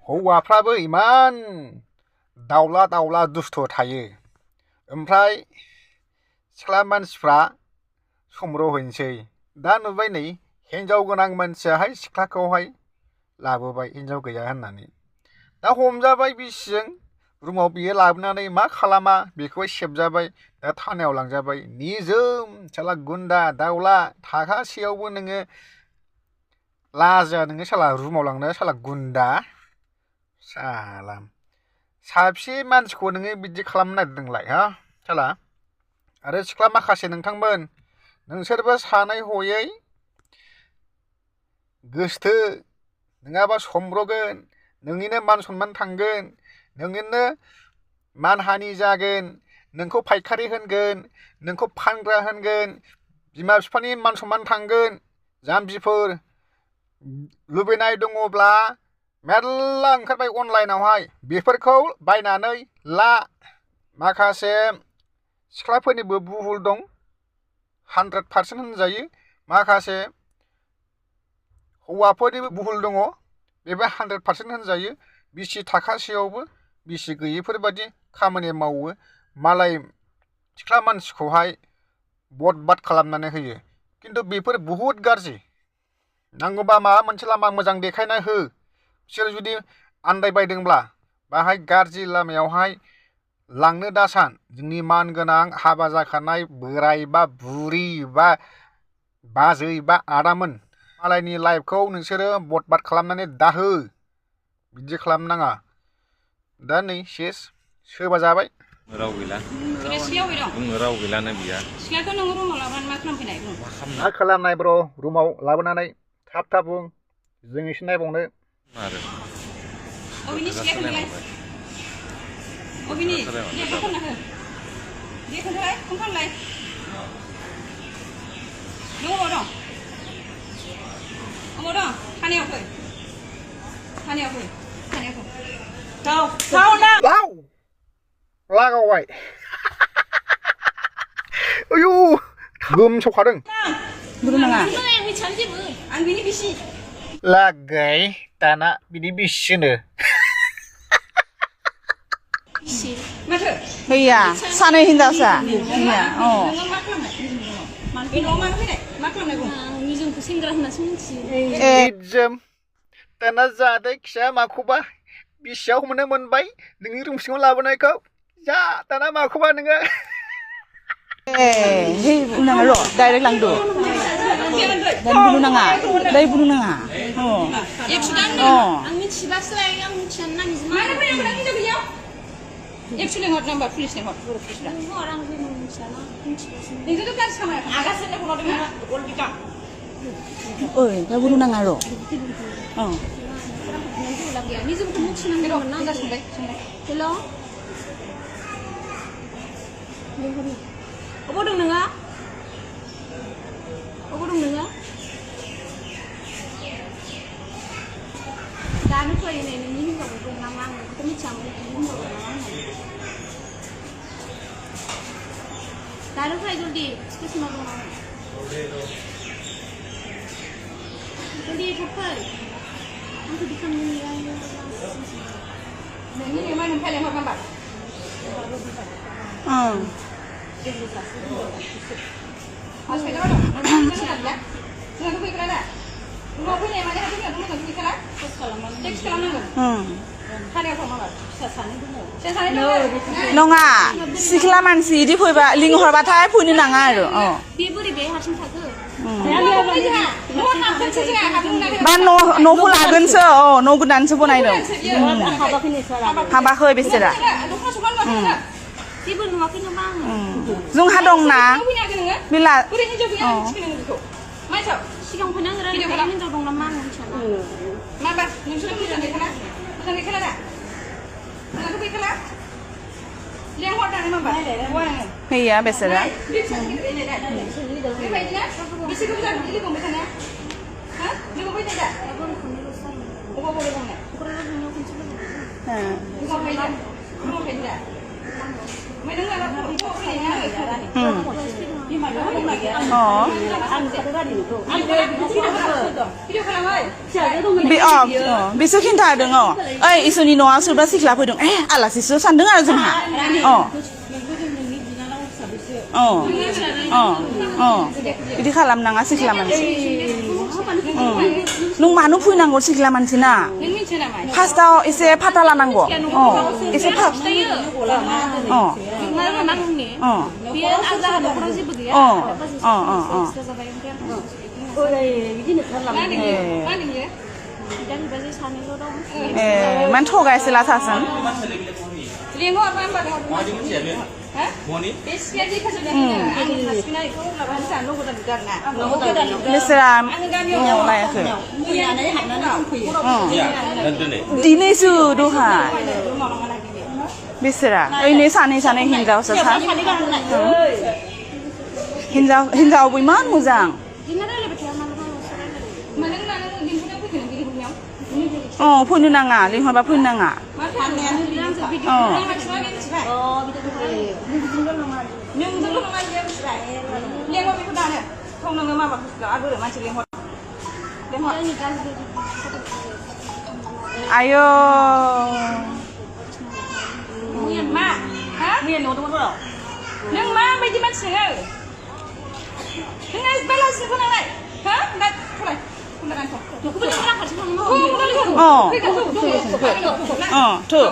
हौवाफ्राबो इमान दाउला दाउला दुस्थ' थायो ओमफ्राय सिख्ला मानसिफ्रा समरहैनोसै दा नुबाय नै हिनजाव गोनां मानसियाहाय सिख्लाखौहाय लाबोबाय हिनजाव गैया होननानै दा हमजाबाय बिसिजों रुमाव बियो लाबोनानै मा खालामा बेखौहाय सेबजाबाय दा थानायाव लांजाबाय निजोम साला गुन्दा दाउला थाखासेयावबो नोङो लाजिया नोङो साला रुमाव लांनो साला गुन्दा साला साबसे मानसिखौ नोङो बिदि खालामनो नागिरदोंलाय हा साला आरो सिख्ला माखासे नोंथांमोन नोंसोरबो सानै हयै गोसथो नङाबा समब्रगोन नोंनिनो मान सनमान थांगोन नोंनिनो मानहानि जागोन नोंखौ फायखारि होनगोन नोंखौ फानग्रा होनगोन बिमा बिफानि मान सनमान थांगोन जाम्बिफोर लुबैनाय दङब्ला मेरला ओंखारबाय अनलाइनावहाय बेफोरखौ बायनानै ला माखासे सिख्लाफोरनिबो बुहुल दं 100% होनजायो माखासे हौवाफोरनिबो बुहुल दङ बेबो 100% होनजायो बिसि थाखासेयावबो बिसि गैयिफोरबादि खामानि मावो मालाय सिख्ला मानसिखौहाय बरबाद खालामनानै होयो खिन्थु बेफोर बुहुत गाज्रि नांगौबा माबा मोनसे लामा मोजां देखायना हो बिसोर जुदि आन्दायबायदोंब्ला बाहाय गाज्रि लामायावहाय लांनो दासान जोंनि मान गोनां हाबा जाखानाय बोराय बा बुरि बा बाजै बा आदामोन मालायनि लाइफखौ नोंसोरो बरबाद खालामनानै दाहो बिदि खालामनाङा दा नै सेस सोरबा जाबाय राव गैला बुंनो राव गैलानो बिया सिख्लाखौ नोङो रुमाव लाबोनानै मा खालामफैनाय मा खालामनाय ब्र रुमाव लाबोनानै थाब थाब बुं जों एसे नायबावनो आरो अबिनि सिख्लाखौ नोंलाय अबिनि लेखा फरायना हो लेखाखौलाय फंखामलाय नों अबाव दं अबाव दं थानायाव फै थानायाव फै थानायाव फै लागावबाय आयु गोम सौखादों आं बिनि बिसि लागाय दाना बिनि बिसिनो माथो गैया सानै हिनजावसा गैया नोङो मा खालामनाय बे न'आव मानो फैनाय मा खालामनाय बुं जोंखौ सेंग्रा होननासो मिथियो इज्जोम दाना जादों खिया माखौबा बिसियाव हमनो मोनबाय नोंनि रुम सिङाव लाबोनायखौ जा दाना माखौबा नोङो hei bunuh lo direct langdo dan bunuh nanga dari bunuh nanga oh आं मिथिबासोलाय आं मिथियानो नाङि मानो फैनाय मोनाखै हिनजाव गैया एक्सुलि हट नाम्बार पुलिस लेंहर बर' पुलिसफ्रा हर आं जेबो मिथियाना मिथिबासो नोंजोंथ' गाज्रि खामानि आगासिनो फनहरदों ना अलबिदा oi da bunuh nanga lo oh निजेखौ मिथिनांगौ नांगा सोंबाय हेल' अबाव दं नोङो अबाव दं नोङो दानो फैनाय नोंनि हिनजाव दं नामा आं बेखौ मिथिया नोंनि हिनजाव दं नामा दानो फै जल्दि स्टेसनाव दं जल्दि थाब फै आंखौ दिखांनो नोंनि मा नोंथाय लेंहर number nonga sikla mansi di fैबा लिंहरबाथाय फैनो नाङा आरो अ बे बोरै बे हारसिं थाखो मा न'खौ लागोनसो अ न' गोदानसो बनायदों हाबाखै बिसोरा जेबो नुवाखै नामा जोंहा दंना बिला सिगां फैना हिनजाव दं नामा आं मिथिया माबा नोंसोर मोजां गैखाला मोजां गैखाला दा मोजांथ' गैखाला लेंहरनानै माबा हैया बिसोरा बेबायदिना बिसोरखौ मोजां लोगो हमबाय थानाया हा लोगो हमबाय थाया अबाव लोगो हमनाय ओमफ्राय नों लाना फैनाया 비디오 컬러만. Besok kita ada ngau. Isu ni noa sudah sih kelapa dong. Alah sih susah dengar aja mah. Jadi kalam nang asih kelaman sih. Nung manu pun nanggo sih kelaman sih na. Pas tau isi patala nanggo. Isi pat. Mana nanggung nih? Biar agak ada kurasi begitu ya. Mana ya? Dan bagi sana lo dong. Man thogai sila sasan. Lihat apa yang pada Hah? Biasanya dia kasih dia ni. Ang kasih itu lawan sana lo bukan bukan na. Mesra. Lai ke. Dini su duha. Mesra. Ini sana hinjau sasa. Hinjau biman muzang. Pun nanga, lihon ba pun nanga. Ayo. Nang ma mai di macam ni. Nang balas ni pun nang. Hah? Nak pula. Pula kan tu. Pula kan tu. Oh. Tu.